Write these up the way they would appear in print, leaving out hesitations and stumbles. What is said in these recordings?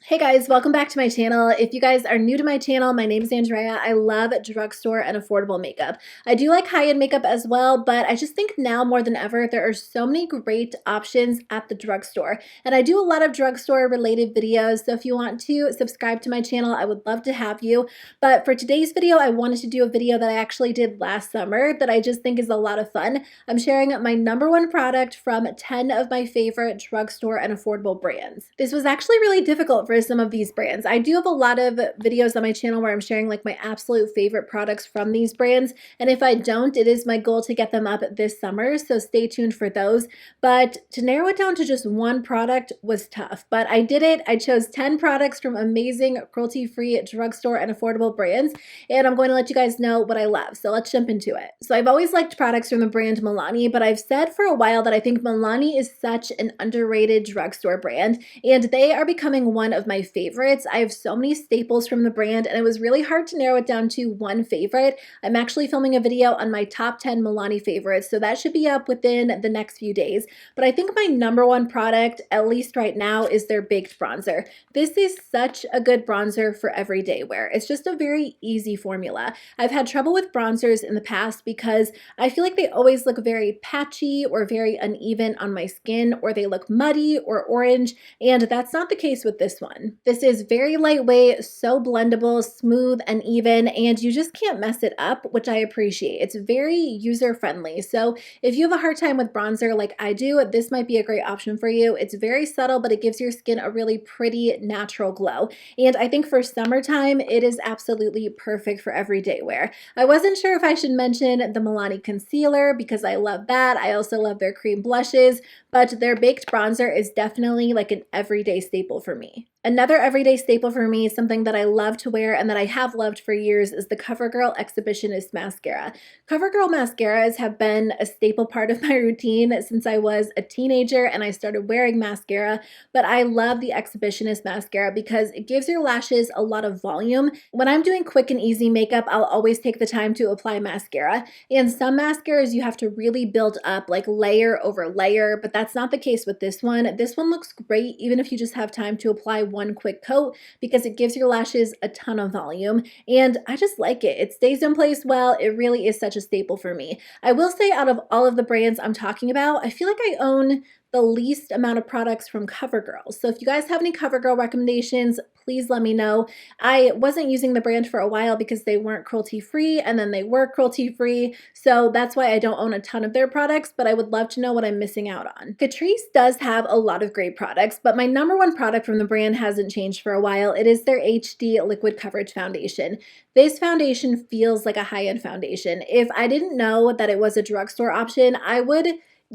Hey guys, welcome back to my channel. If you guys are new to my channel, my name is Andrea. I love drugstore and affordable makeup. I do like high-end makeup as well, but I just think now more than ever, there are so many great options at the drugstore. And I do a lot of drugstore related videos, so if you want to subscribe to my channel, I would love to have you. But for today's video, I wanted to do a video that I actually did last summer that I just think is a lot of fun. I'm sharing my #1 product from 10 of my favorite drugstore and affordable brands. This was actually really difficult for some of these brands. I do have a lot of videos on my channel where I'm sharing like my absolute favorite products from these brands, and if I don't, it is my goal to get them up this summer, so stay tuned for those. But to narrow it down to just one product was tough, but I did it. I chose 10 products from amazing cruelty-free drugstore and affordable brands, and I'm going to let you guys know what I love, so let's jump into it. So I've always liked products from the brand Milani, but I've said for a while that I think Milani is such an underrated drugstore brand, and they are becoming one of my favorites. I have so many staples from the brand, and it was really hard to narrow it down to one favorite. I'm actually filming a video on my top 10 Milani favorites, so that should be up within the next few days. But I think my #1 product, at least right now, is their Baked Bronzer. This is such a good bronzer for everyday wear. It's just a very easy formula. I've had trouble with bronzers in the past because I feel like they always look very patchy or very uneven on my skin, or they look muddy or orange, and that's not the case with this one. This is very lightweight, so blendable, smooth and even, and you just can't mess it up, which I appreciate. It's very user-friendly, so if you have a hard time with bronzer like I do, this might be a great option for you. It's very subtle, but it gives your skin a really pretty, natural glow. And I think for summertime, it is absolutely perfect for everyday wear. I wasn't sure if I should mention the Milani concealer because I love that. I also love their cream blushes, but their Baked Bronzer is definitely like an everyday staple for me. Another everyday staple for me, something that I love to wear and that I have loved for years, is the Covergirl Exhibitionist Mascara. Covergirl mascaras have been a staple part of my routine since I was a teenager and I started wearing mascara, but I love the Exhibitionist Mascara because it gives your lashes a lot of volume. When I'm doing quick and easy makeup, I'll always take the time to apply mascara, and some mascaras you have to really build up, like layer over layer, but that's not the case with this one. This one looks great even if you just have time to apply one quick coat because it gives your lashes a ton of volume, and I just like it. It stays in place well. It really is such a staple for me. I will say, out of all of the brands I'm talking about, I feel like I own the least amount of products from Covergirl. So if you guys have any Covergirl recommendations, please let me know. I wasn't using the brand for a while because they weren't cruelty-free, and then they were cruelty-free, so that's why I don't own a ton of their products, but I would love to know what I'm missing out on. Catrice does have a lot of great products, but my #1 product from the brand hasn't changed for a while. It is their HD Liquid Coverage Foundation. This foundation feels like a high-end foundation. If I didn't know that it was a drugstore option, I would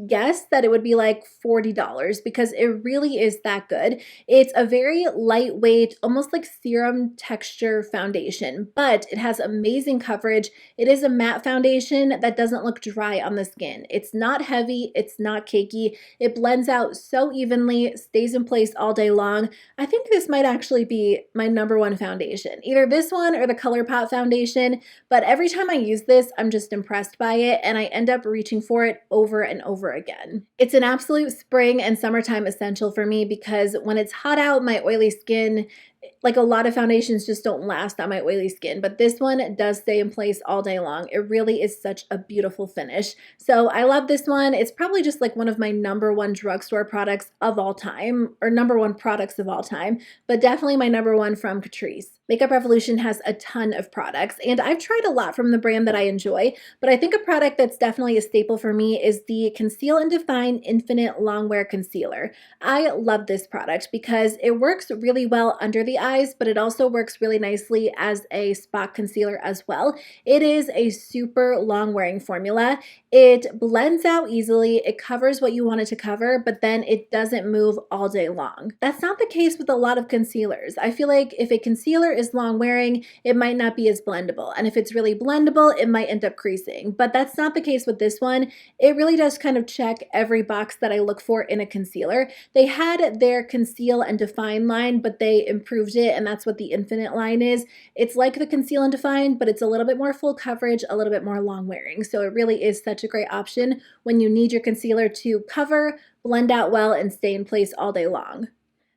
guess that it would be like $40 because it really is that good. It's a very lightweight, almost like serum texture foundation, but it has amazing coverage. It is a matte foundation that doesn't look dry on the skin. It's not heavy, it's not cakey. It blends out so evenly, stays in place all day long. I think this might actually be my #1 foundation, either this one or the ColourPop foundation, but every time I use this, I'm just impressed by it, and I end up reaching for it over and over again. It's an absolute spring and summertime essential for me because when it's hot out, my oily skin, like a lot of foundations, just don't last on my oily skin, but this one does stay in place all day long. It really is such a beautiful finish. So I love this one. It's probably just like one of my #1 drugstore products of all time, or #1 products of all time, but definitely my #1 from Catrice. Makeup Revolution has a ton of products, and I've tried a lot from the brand that I enjoy, but I think a product that's definitely a staple for me is the Conceal and Define Infinite Longwear Concealer. I love this product because it works really well under the eyes, but it also works really nicely as a spot concealer as well. It is a super long wearing formula. It blends out easily, it covers what you want it to cover, but then it doesn't move all day long. That's not the case with a lot of concealers. I feel like if a concealer is long wearing, it might not be as blendable, and if it's really blendable, it might end up creasing, but that's not the case with this one. It really does kind of check every box that I look for in a concealer. They had their Conceal and Define line, but they improved it, and that's what the Infinite line is. It's like the Conceal and Define, but it's a little bit more full coverage, a little bit more long wearing, so it really is such a great option when you need your concealer to cover, blend out well, and stay in place all day long.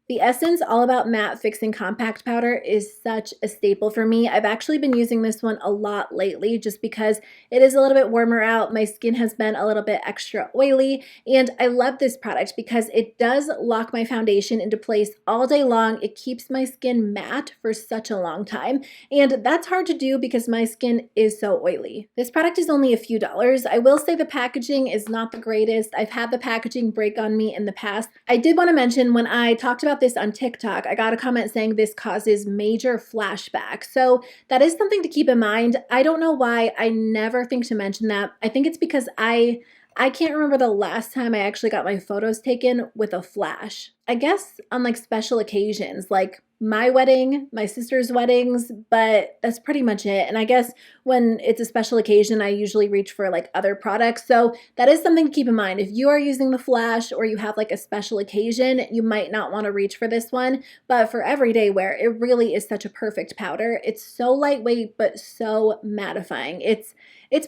The Essence All About Matte Fixing Compact Powder is such a staple for me. I've actually been using this one a lot lately just because it is a little bit warmer out. My skin has been a little bit extra oily, and I love this product because it does lock my foundation into place all day long. It keeps my skin matte for such a long time, and that's hard to do because my skin is so oily. This product is only a few dollars. I will say the packaging is not the greatest. I've had the packaging break on me in the past. I did want to mention when I talked about this on TikTok, I got a comment saying this causes major flashback. So that is something to keep in mind. I don't know why I never think to mention that. I think it's because I can't remember the last time I actually got my photos taken with a flash. I guess on like special occasions, like my wedding, my sister's weddings, but that's pretty much it. And I guess when it's a special occasion, I usually reach for like other products. So that is something to keep in mind. If you are using the flash or you have like a special occasion, you might not want to reach for this one. But for everyday wear, it really is such a perfect powder. It's so lightweight, but so mattifying. It's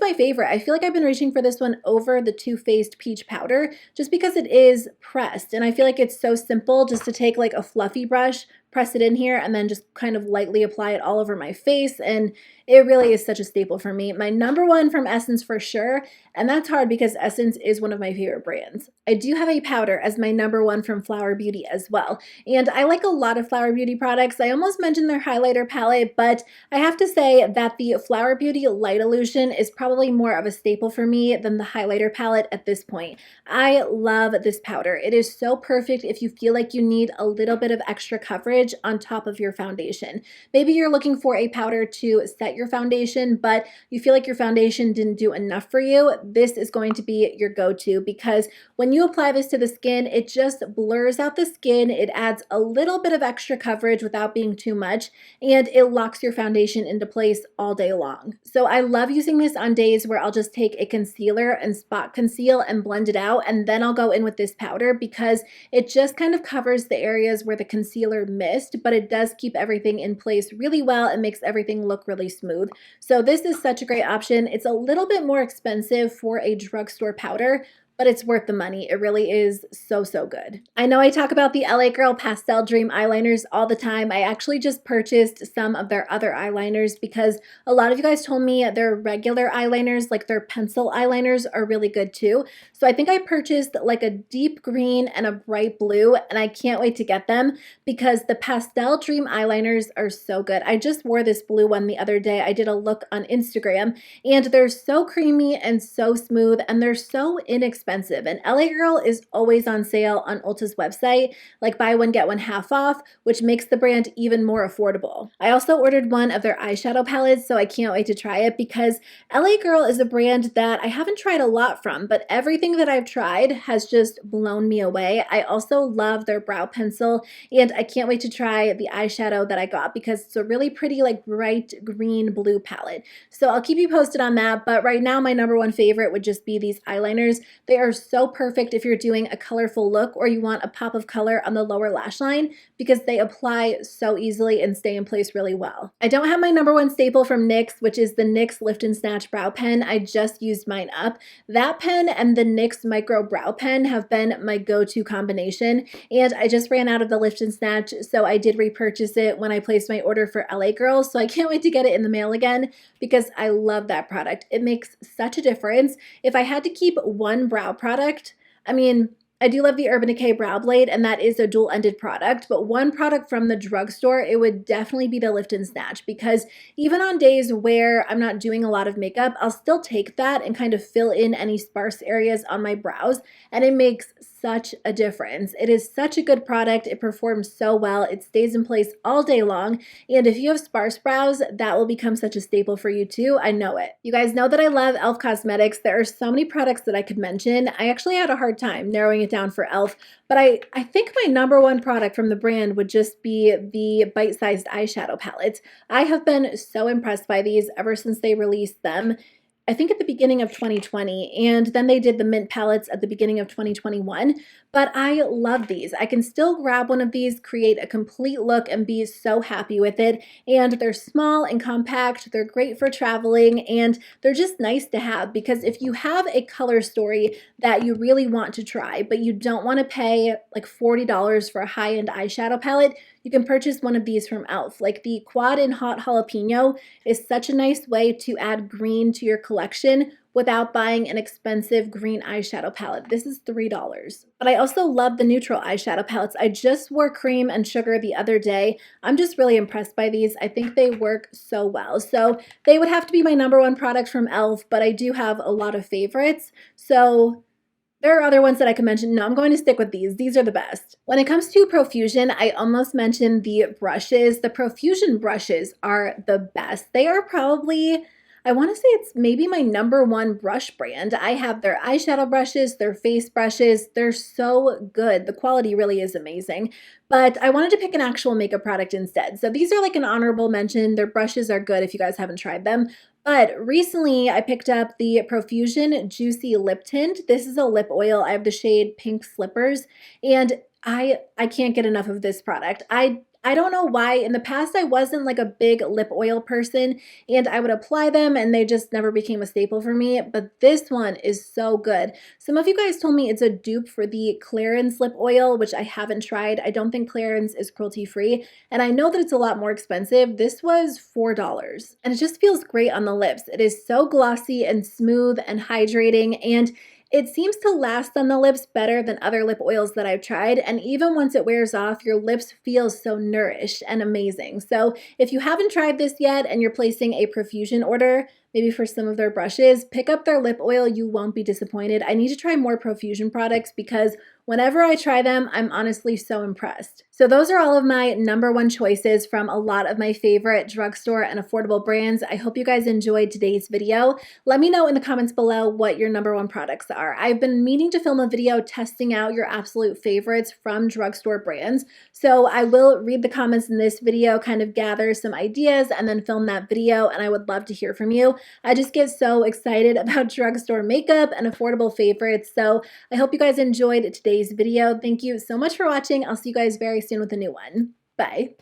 my favorite. I feel like I've been reaching for this one over the Too Faced Peach Powder just because it is pressed. And I feel like it's so simple just to take like a fluffy brush, press it in here, and then just kind of lightly apply it all over my face. And it really is such a staple for me. My number one from Essence for sure, and that's hard because Essence is one of my favorite brands. I do have a powder as my number one from Flower Beauty as well. And I like a lot of Flower Beauty products. I almost mentioned their highlighter palette, but I have to say that the Flower Beauty Light Illusion is probably more of a staple for me than the highlighter palette at this point. I love this powder. It is so perfect if you feel like you need a little bit of extra coverage on top of your foundation. Maybe you're looking for a powder to set your foundation, but you feel like your foundation didn't do enough for you. This is going to be your go-to because when you apply this to the skin, it just blurs out the skin. It adds a little bit of extra coverage without being too much, and it locks your foundation into place all day long. So I love using this on days where I'll just take a concealer and spot conceal and blend it out, and then I'll go in with this powder because it just kind of covers the areas where the concealer missed, but it does keep everything in place really well and makes everything look really smooth. So this is such a great option. It's a little bit more expensive for a drugstore powder, but it's worth the money. It really is so, so good. I know I talk about the LA Girl Pastel Dream eyeliners all the time. I actually just purchased some of their other eyeliners because a lot of you guys told me their regular eyeliners, like their pencil eyeliners, are really good too. So I think I purchased like a deep green and a bright blue, and I can't wait to get them because the Pastel Dream eyeliners are so good. I just wore this blue one the other day. I did a look on Instagram, and they're so creamy and so smooth, and they're so inexpensive. And LA Girl is always on sale on Ulta's website, like buy one, get one half off, which makes the brand even more affordable. I also ordered one of their eyeshadow palettes, so I can't wait to try it because LA Girl is a brand that I haven't tried a lot from, but everything that I've tried has just blown me away. I also love their brow pencil, and I can't wait to try the eyeshadow that I got because it's a really pretty like bright green blue palette. So I'll keep you posted on that, but right now my number one favorite would just be these eyeliners. They are so perfect if you're doing a colorful look or you want a pop of color on the lower lash line because they apply so easily and stay in place really well. I don't have my number one staple from NYX, which is the NYX Lift and Snatch Brow Pen. I just used mine up. That pen and the NYX Micro Brow Pen have been my go-to combination, and I just ran out of the Lift and Snatch, so I did repurchase it when I placed my order for LA Girl, so I can't wait to get it in the mail again because I love that product. It makes such a difference. If I had to keep one brow product, I mean, I do love the Urban Decay Brow Blade, and that is a dual-ended product, but one product from the drugstore, it would definitely be the Lift and Snatch because even on days where I'm not doing a lot of makeup, I'll still take that and kind of fill in any sparse areas on my brows, and it makes such a difference. It is such a good product. It performs so well. It stays in place all day long, and if you have sparse brows, that will become such a staple for you too. I know it. You guys know that I love e.l.f. Cosmetics. There are so many products that I could mention. I actually had a hard time narrowing it down for e.l.f., but I think my number one product from the brand would just be the bite-sized eyeshadow palettes. I have been so impressed by these ever since they released them. I think at the beginning of 2020, and then they did the mint palettes at the beginning of 2021, but I love these. I can still grab one of these, create a complete look, and be so happy with it, and they're small and compact, they're great for traveling, and they're just nice to have because if you have a color story that you really want to try, but you don't want to pay like $40 for a high-end eyeshadow palette, you can purchase one of these from e.l.f. Like the Quad and Hot Jalapeno is such a nice way to add green to your collection without buying an expensive green eyeshadow palette. This is $3. But I also love the neutral eyeshadow palettes. I just wore Cream and Sugar the other day. I'm just really impressed by these. I think they work so well. So they would have to be my #1 product from e.l.f., but I do have a lot of favorites. So there are other ones that I could mention. No, I'm going to stick with these. These are the best. When it comes to Profusion, I almost mentioned the brushes. The Profusion brushes are the best. They are probably, I want to say it's maybe my #1 brush brand. I have their eyeshadow brushes, their face brushes. They're so good. The quality really is amazing. But I wanted to pick an actual makeup product instead. So these are like an honorable mention. Their brushes are good if you guys haven't tried them. But recently I picked up the Profusion Juicy Lip Tint. This is a lip oil. I have the shade Pink Slippers, and I can't get enough of this product. I don't know why. In the past, I wasn't like a big lip oil person, and I would apply them and they just never became a staple for me, but this one is so good. Some of you guys told me it's a dupe for the Clarins lip oil, which I haven't tried. I don't think Clarins is cruelty-free, and I know that it's a lot more expensive. This was $4, and it just feels great on the lips. It is so glossy and smooth and hydrating, and it seems to last on the lips better than other lip oils that I've tried, and even once it wears off, your lips feel so nourished and amazing. So if you haven't tried this yet and you're placing a Profusion order, maybe for some of their brushes, pick up their lip oil. You won't be disappointed. I need to try more Profusion products because whenever I try them, I'm honestly so impressed. So those are all of my #1 choices from a lot of my favorite drugstore and affordable brands. I hope you guys enjoyed today's video. Let me know in the comments below what your #1 products are. I've been meaning to film a video testing out your absolute favorites from drugstore brands. So I will read the comments in this video, kind of gather some ideas, and then film that video, and I would love to hear from you. I just get so excited about drugstore makeup and affordable favorites. So I hope you guys enjoyed today's video. Thank you so much for watching. I'll see you guys very soon with a new one. Bye.